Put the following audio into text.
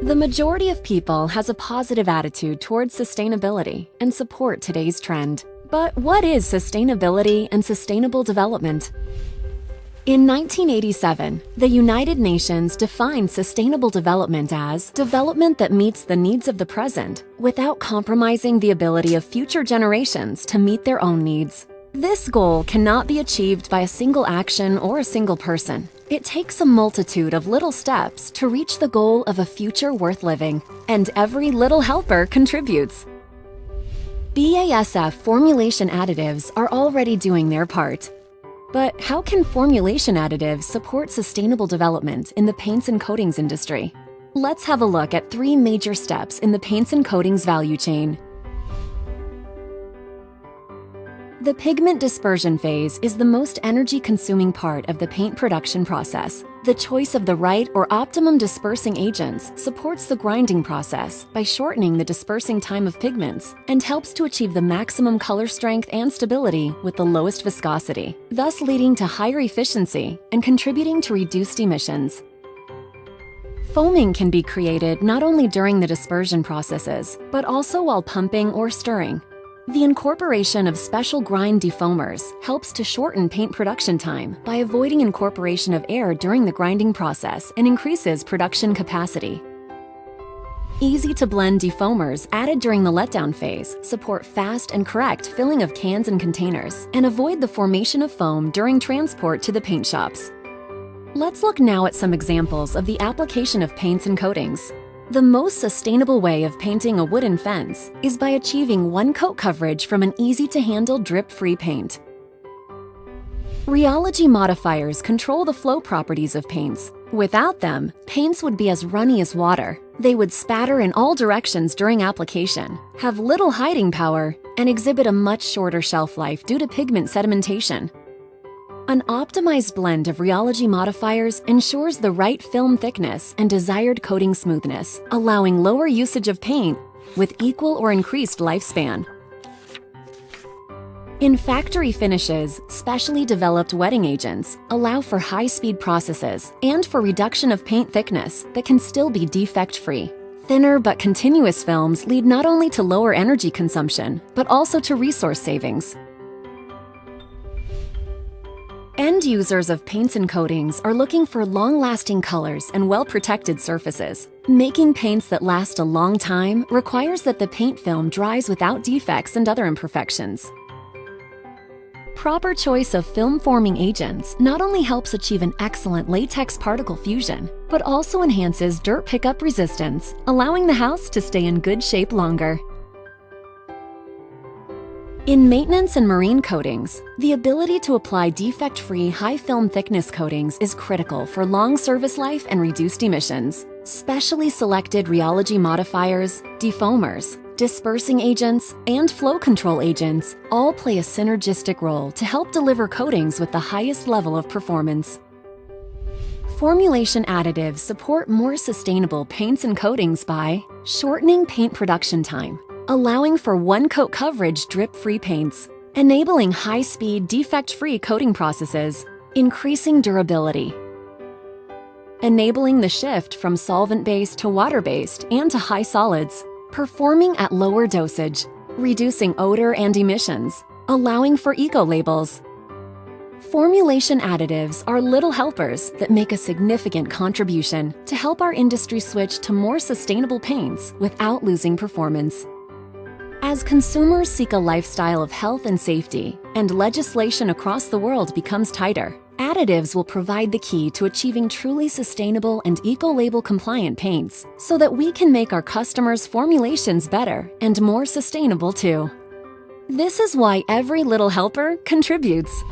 The majority of people has a positive attitude towards sustainability and support today's trend. But what is sustainability and sustainable development? In 1987, the United Nations defined sustainable development as development that meets the needs of the present without compromising the ability of future generations to meet their own needs. This goal cannot be achieved by a single action or a single person. It takes a multitude of little steps to reach the goal of a future worth living, and every little helper contributes. BASF Formulation Additives are already doing their part. But how can formulation additives support sustainable development in the paints and coatings industry? Let's have a look at 3 major steps in the paints and coatings value chain. The pigment dispersion phase is the most energy-consuming part of the paint production process. The choice of the right or optimum dispersing agents supports the grinding process by shortening the dispersing time of pigments and helps to achieve the maximum color strength and stability with the lowest viscosity, thus leading to higher efficiency and contributing to reduced emissions. Foaming can be created not only during the dispersion processes, but also while pumping or stirring. The incorporation of special grind defoamers helps to shorten paint production time by avoiding incorporation of air during the grinding process and increases production capacity. Easy-to-blend defoamers added during the letdown phase support fast and correct filling of cans and containers and avoid the formation of foam during transport to the paint shops. Let's look now at some examples of the application of paints and coatings. The most sustainable way of painting a wooden fence is by achieving one coat coverage from an easy-to-handle drip-free paint. Rheology modifiers control the flow properties of paints. Without them, paints would be as runny as water. They would spatter in all directions during application, have little hiding power, and exhibit a much shorter shelf life due to pigment sedimentation. An optimized blend of rheology modifiers ensures the right film thickness and desired coating smoothness, allowing lower usage of paint with equal or increased lifespan. In factory finishes, specially developed wetting agents allow for high-speed processes and for reduction of paint thickness that can still be defect-free. Thinner but continuous films lead not only to lower energy consumption, but also to resource savings. End users of paints and coatings are looking for long-lasting colors and well-protected surfaces. Making paints that last a long time requires that the paint film dries without defects and other imperfections. Proper choice of film-forming agents not only helps achieve an excellent latex particle fusion, but also enhances dirt pickup resistance, allowing the house to stay in good shape longer. In maintenance and marine coatings, the ability to apply defect-free high film thickness coatings is critical for long service life and reduced emissions. Specially selected rheology modifiers, defoamers, dispersing agents, and flow control agents all play a synergistic role to help deliver coatings with the highest level of performance. Formulation additives support more sustainable paints and coatings by shortening paint production time, allowing for one-coat coverage drip-free paints, enabling high-speed, defect-free coating processes, increasing durability, enabling the shift from solvent-based to water-based and to high solids, performing at lower dosage, reducing odor and emissions, allowing for eco-labels. Formulation additives are little helpers that make a significant contribution to help our industry switch to more sustainable paints without losing performance. As consumers seek a lifestyle of health and safety, and legislation across the world becomes tighter, additives will provide the key to achieving truly sustainable and eco-label compliant paints so that we can make our customers' formulations better and more sustainable too. This is why every little helper contributes.